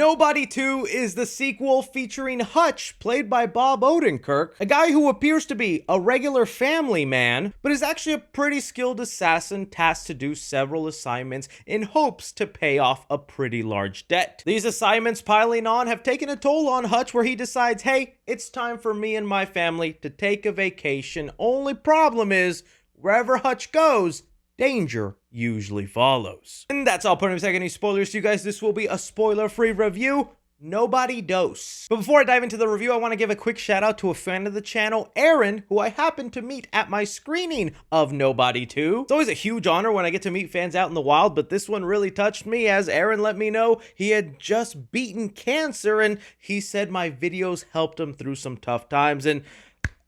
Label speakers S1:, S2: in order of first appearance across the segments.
S1: Nobody 2 is the sequel featuring Hutch, played by Bob Odenkirk, a guy who appears to be a regular family man, but is actually a pretty skilled assassin tasked to do several assignments in hopes to pay off a pretty large debt. These assignments piling on have taken a toll on Hutch, where he decides, hey, it's time for me and my family to take a vacation. Only problem is, wherever Hutch goes, danger usually follows. And that's all. Putting any spoilers to you guys, this will be a spoiler-free review. Nobody dose. But before I dive into the review, I want to give a quick shout out to a fan of the channel, Aaron, who I happened to meet at my screening of Nobody 2. It's always a huge honor when I get to meet fans out in the wild, but this one really touched me, as Aaron let me know he had just beaten cancer, and he said my videos helped him through some tough times, and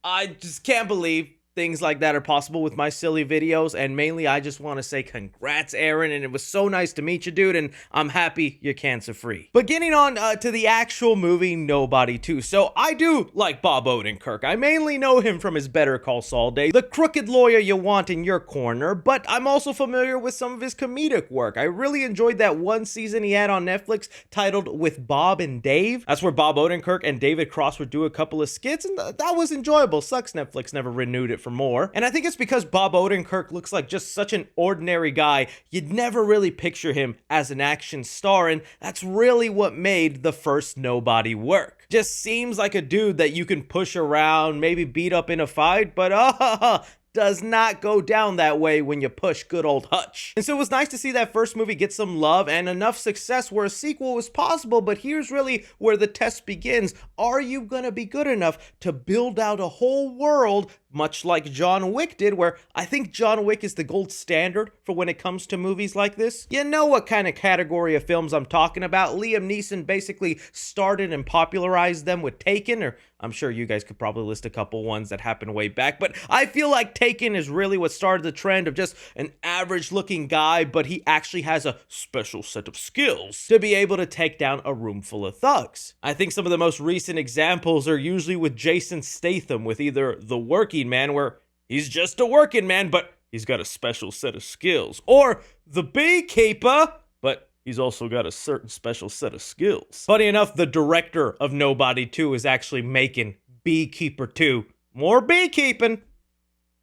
S1: I just can't believe things like that are possible with my silly videos. And mainly, I just want to say congrats, Aaron, and it was so nice to meet you, dude, and I'm happy you're cancer-free. But getting on to the actual movie Nobody 2. So I do like Bob Odenkirk. I mainly know him from his Better Call Saul days, the crooked lawyer you want in your corner, but I'm also familiar with some of his comedic work. I really enjoyed that one season he had on Netflix titled With Bob and Dave. That's where Bob Odenkirk and David Cross would do a couple of skits, and that was enjoyable. Sucks Netflix never renewed it for more. And I think it's because Bob Odenkirk looks like just such an ordinary guy, you'd never really picture him as an action star, and that's really what made the first Nobody work. Just seems like a dude that you can push around, maybe beat up in a fight, but does not go down that way when you push good old Hutch. And so it was nice to see that first movie get some love and enough success where a sequel was possible, but here's really where the test begins. Are you gonna be good enough to build out a whole world, much like John Wick did, where I think John Wick is the gold standard for when it comes to movies like this? You know what kind of category of films I'm talking about. Liam Neeson basically started and popularized them with Taken, or I'm sure you guys could probably list a couple ones that happened way back, but I feel like Taken is really what started the trend of just an average looking guy, but he actually has a special set of skills to be able to take down a room full of thugs. I think some of the most recent examples are usually with Jason Statham with either The Working Man, where he's just a working man, but he's got a special set of skills, or The Beekeeper, but he's also got a certain special set of skills. Funny enough, the director of Nobody 2 is actually making Beekeeper 2. More beekeeping.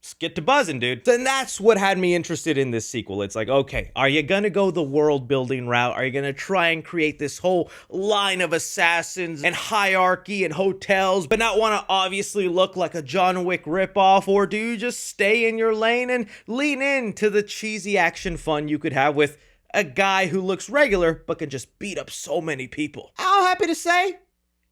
S1: Just get to buzzing, dude. And that's what had me interested in this sequel. It's like, okay, are you gonna go the world building route? Are you gonna try and create this whole line of assassins and hierarchy and hotels, but not want to obviously look like a John Wick ripoff? Or do you just stay in your lane and lean into the cheesy action fun you could have with a guy who looks regular but can just beat up so many people? I'm happy to say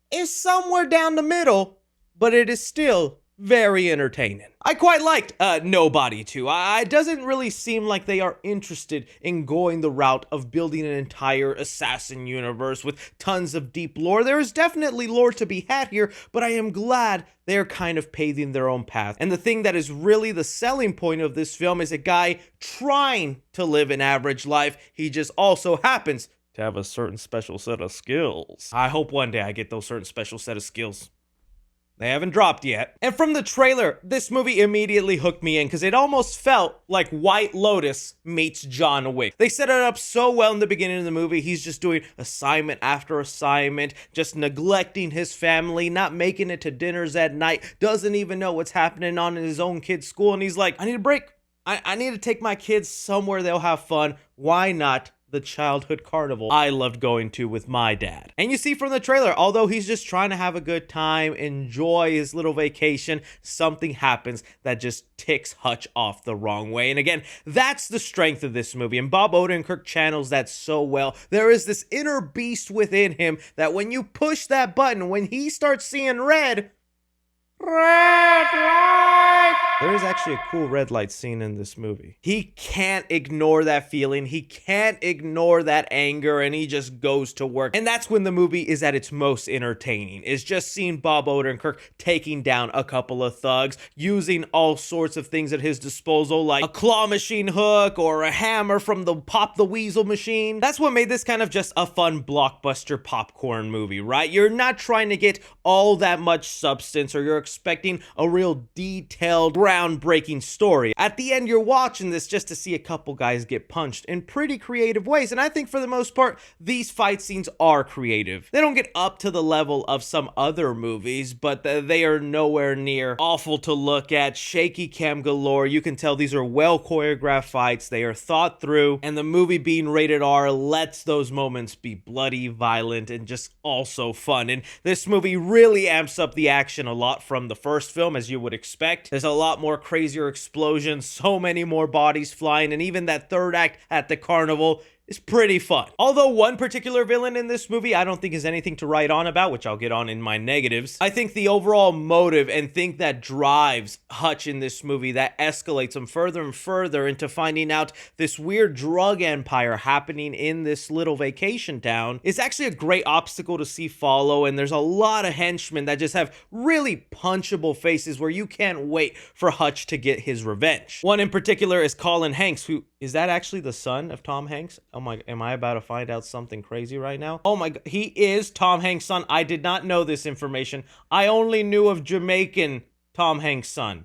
S1: it's somewhere down the middle, but it is still very entertaining. I quite liked Nobody 2. It doesn't really seem like they are interested in going the route of building an entire assassin universe with tons of deep lore. There is definitely lore to be had here, but I am glad they are kind of paving their own path. And the thing that is really the selling point of this film is a guy trying to live an average life. He just also happens to have a certain special set of skills. I hope one day I get those certain special set of skills. They haven't dropped yet. And from the trailer, this movie immediately hooked me in because it almost felt like White Lotus meets John Wick. They set it up so well in the beginning of the movie. He's just doing assignment after assignment, just neglecting his family, not making it to dinners at night, doesn't even know what's happening on in his own kid's school. And he's like, I need a break. I need to take my kids somewhere they'll have fun. Why not the childhood carnival I loved going to with my dad? And you see from the trailer, although he's just trying to have a good time, enjoy his little vacation, something happens that just ticks Hutch off the wrong way. And again, that's the strength of this movie, and Bob Odenkirk channels that so well. There is this inner beast within him that when you push that button, when he starts seeing red light. There is actually a cool red light scene in this movie. He can't ignore that feeling. He can't ignore that anger, and he just goes to work. And that's when the movie is at its most entertaining, is just seeing Bob Odenkirk taking down a couple of thugs, using all sorts of things at his disposal, like a claw machine hook or a hammer from the Pop the Weasel machine. That's what made this kind of just a fun blockbuster popcorn movie, right? You're not trying to get all that much substance, or you're expecting a real detailed groundbreaking story. At the end, you're watching this just to see a couple guys get punched in pretty creative ways, and I think for the most part, these fight scenes are creative. They don't get up to the level of some other movies, but they are nowhere near awful to look at. Shaky cam galore. You can tell these are well choreographed fights. They are thought through, and the movie being rated R lets those moments be bloody, violent, and just also fun. And this movie really amps up the action a lot from the first film, as you would expect. There's a lot more crazier explosions, so many more bodies flying, and even that third act at the carnival is pretty fun. Although one particular villain in this movie I don't think is anything to write on about, which I'll get on in my negatives, I think the overall motive and thing that drives Hutch in this movie, that escalates him further and further into finding out this weird drug empire happening in this little vacation town, is actually a great obstacle to see follow. And there's a lot of henchmen that just have really punchable faces where you can't wait for Hutch to get his revenge. One in particular is Colin Hanks, who is that actually the son of Tom Hanks? Oh my, am I about to find out something crazy right now? Oh my God, he is Tom Hanks' son. I did not know this information. I only knew of Jamaican Tom Hanks' son.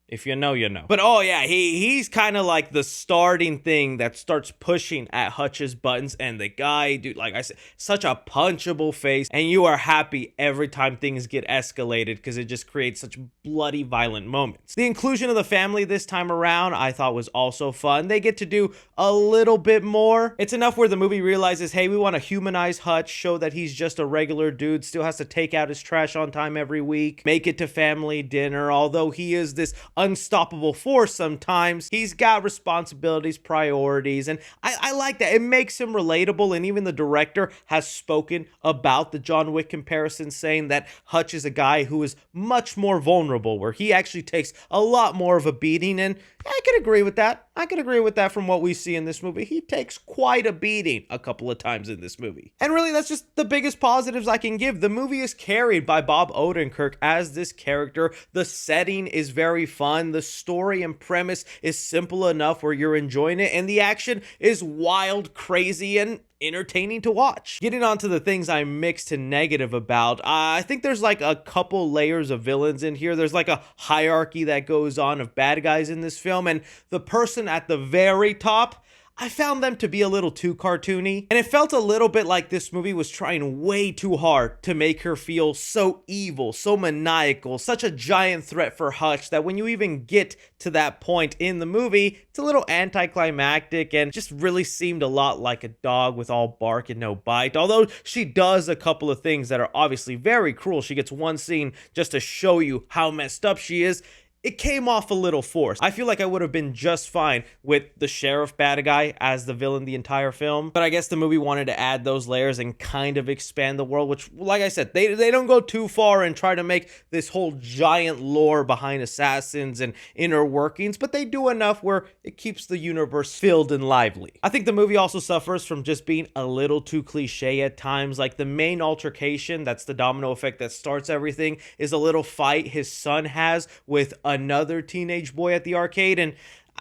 S1: If you know, you know. But oh yeah, he's kind of like the starting thing that starts pushing at Hutch's buttons. And the guy, dude, like I said, such a punchable face. And you are happy every time things get escalated because it just creates such bloody, violent moments. The inclusion of the family this time around I thought was also fun. They get to do a little bit more. It's enough where the movie realizes, hey, we want to humanize Hutch, show that he's just a regular dude, still has to take out his trash on time every week, make it to family dinner. Although he is this unstoppable force sometimes, he's got responsibilities, priorities, and I like that. It makes him relatable, and even the director has spoken about the John Wick comparison, saying that Hutch is a guy who is much more vulnerable, where he actually takes a lot more of a beating, and I could agree with that. I could agree with that from what we see in this movie. He takes quite a beating a couple of times in this movie. And really, that's just the biggest positives I can give. The movie is carried by Bob Odenkirk as this character. The setting is very fun. The story and premise is simple enough where you're enjoying it. And the action is wild, crazy, and entertaining to watch. Getting on to the things I'm mixed to negative about, I think there's like a couple layers of villains in here. There's like a hierarchy that goes on of bad guys in this film, and the person at the very top, I found them to be a little too cartoony, and it felt a little bit like this movie was trying way too hard to make her feel so evil, so maniacal, such a giant threat for Hutch that when you even get to that point in the movie, it's a little anticlimactic and just really seemed a lot like a dog with all bark and no bite. Although she does a couple of things that are obviously very cruel. She gets one scene just to show you how messed up she is. It came off a little forced. I feel like I would have been just fine with the sheriff bad guy as the villain the entire film. But I guess the movie wanted to add those layers and kind of expand the world, which, like I said, they don't go too far and try to make this whole giant lore behind assassins and inner workings, but they do enough where it keeps the universe filled and lively. I think the movie also suffers from just being a little too cliche at times. Like the main altercation, that's the domino effect that starts everything, is a little fight his son has with another teenage boy at the arcade, and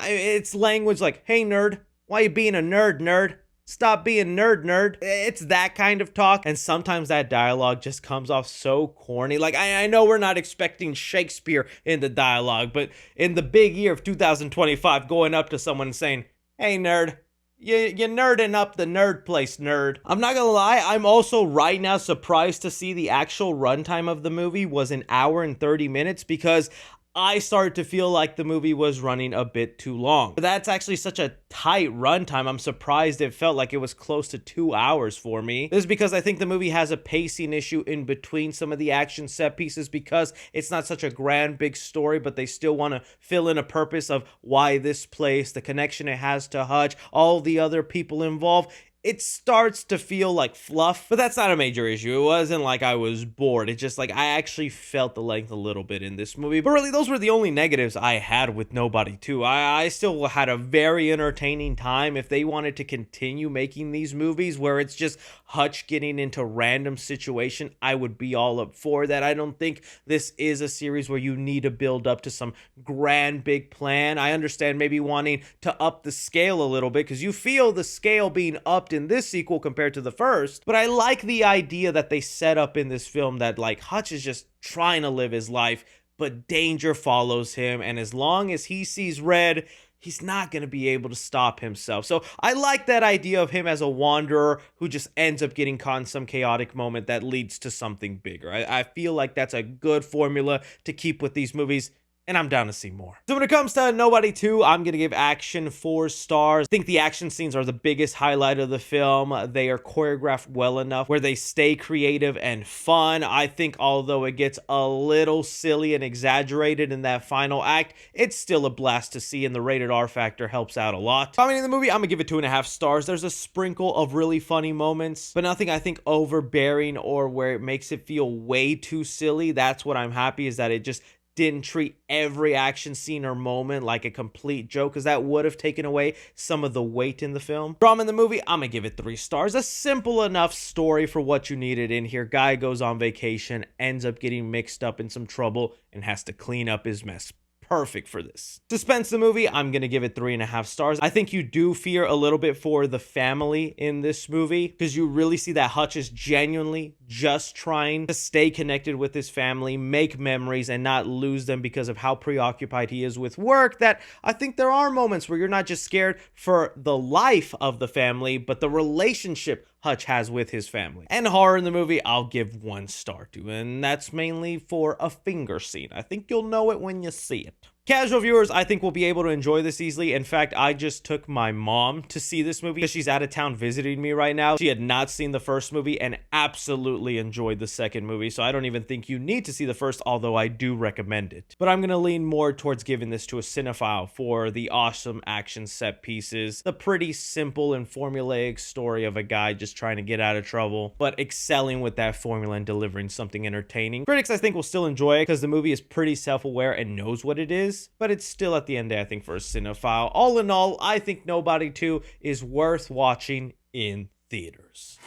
S1: it's language like, hey nerd, why you being a nerd? Stop being nerd. It's that kind of talk, and sometimes that dialogue just comes off so corny. Like, I know we're not expecting Shakespeare in the dialogue, but in the big year of 2025, going up to someone and saying, hey nerd, you're nerding up the nerd place, nerd. I'm not gonna lie, I'm also right now surprised to see the actual runtime of the movie was an hour and 30 minutes, because I started to feel like the movie was running a bit too long. But that's actually such a tight runtime. I'm surprised it felt like it was close to 2 hours for me. This is because I think the movie has a pacing issue in between some of the action set pieces, because it's not such a grand big story, but they still want to fill in a purpose of why this place, the connection it has to Hutch, all the other people involved. It starts to feel like fluff, but that's not a major issue. It wasn't like I was bored. It's just like I actually felt the length a little bit in this movie. But really, those were the only negatives I had with Nobody 2. I still had a very entertaining time. If they wanted to continue making these movies where it's just Hutch getting into random situation, I would be all up for that. I don't think this is a series where you need to build up to some grand big plan. I understand maybe wanting to up the scale a little bit because you feel the scale being upped in this sequel compared to the first, but I like the idea that they set up in this film that like Hutch is just trying to live his life but danger follows him, and as long as he sees red, he's not going to be able to stop himself. So I like that idea of him as a wanderer who just ends up getting caught in some chaotic moment that leads to something bigger. I feel like that's a good formula to keep with these movies, and I'm down to see more. So when it comes to Nobody 2, I'm going to give action 4 stars. I think the action scenes are the biggest highlight of the film. They are choreographed well enough where they stay creative and fun. I think although it gets a little silly and exaggerated in that final act, it's still a blast to see, and the rated R factor helps out a lot. Commenting the movie, I'm going to give it 2.5 stars. There's a sprinkle of really funny moments, but nothing I think overbearing or where it makes it feel way too silly. That's what I'm happy, is that it just didn't treat every action scene or moment like a complete joke, because that would have taken away some of the weight in the film. Drama in the movie, I'm gonna give it 3 stars. A simple enough story for what you needed in here. Guy goes on vacation, ends up getting mixed up in some trouble, and has to clean up his mess. Perfect for this. Suspense the movie, I'm gonna give it 3.5 stars. I think you do fear a little bit for the family in this movie, because you really see that Hutch is genuinely just trying to stay connected with his family, make memories, and not lose them because of how preoccupied he is with work. That I think there are moments where you're not just scared for the life of the family, but the relationship Hutch has with his family. And horror in the movie, I'll give 1 star to, and that's mainly for a finger scene. I think you'll know it when you see it. Casual viewers, I think will be able to enjoy this easily. In fact, I just took my mom to see this movie because she's out of town visiting me right now. She had not seen the first movie and absolutely enjoyed the second movie, so I don't even think you need to see the first, although I do recommend it. But I'm going to lean more towards giving this to a cinephile for the awesome action set pieces, the pretty simple and formulaic story of a guy just trying to get out of trouble, but excelling with that formula and delivering something entertaining. Critics, I think, will still enjoy it because the movie is pretty self-aware and knows what it is, but it's still at the end of the day, I think, for a cinephile. All in all, I think Nobody 2 is worth watching in theaters.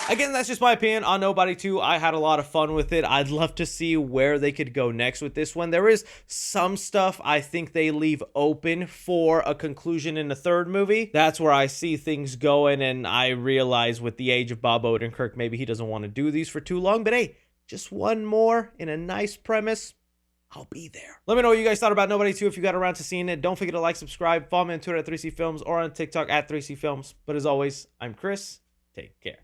S1: Again, that's just my opinion on Nobody 2. I had a lot of fun with it. I'd love to see where they could go next with this one. There is some stuff I think they leave open for a conclusion in the third movie. That's where I see things going, and I realize with the age of Bob Odenkirk, maybe he doesn't want to do these for too long, but hey, just one more in a nice premise, I'll be there. Let me know what you guys thought about Nobody 2 if you got around to seeing it. Don't forget to like, subscribe, follow me on Twitter at 3C Films or on TikTok at 3C Films. But as always, I'm Chris. Take care.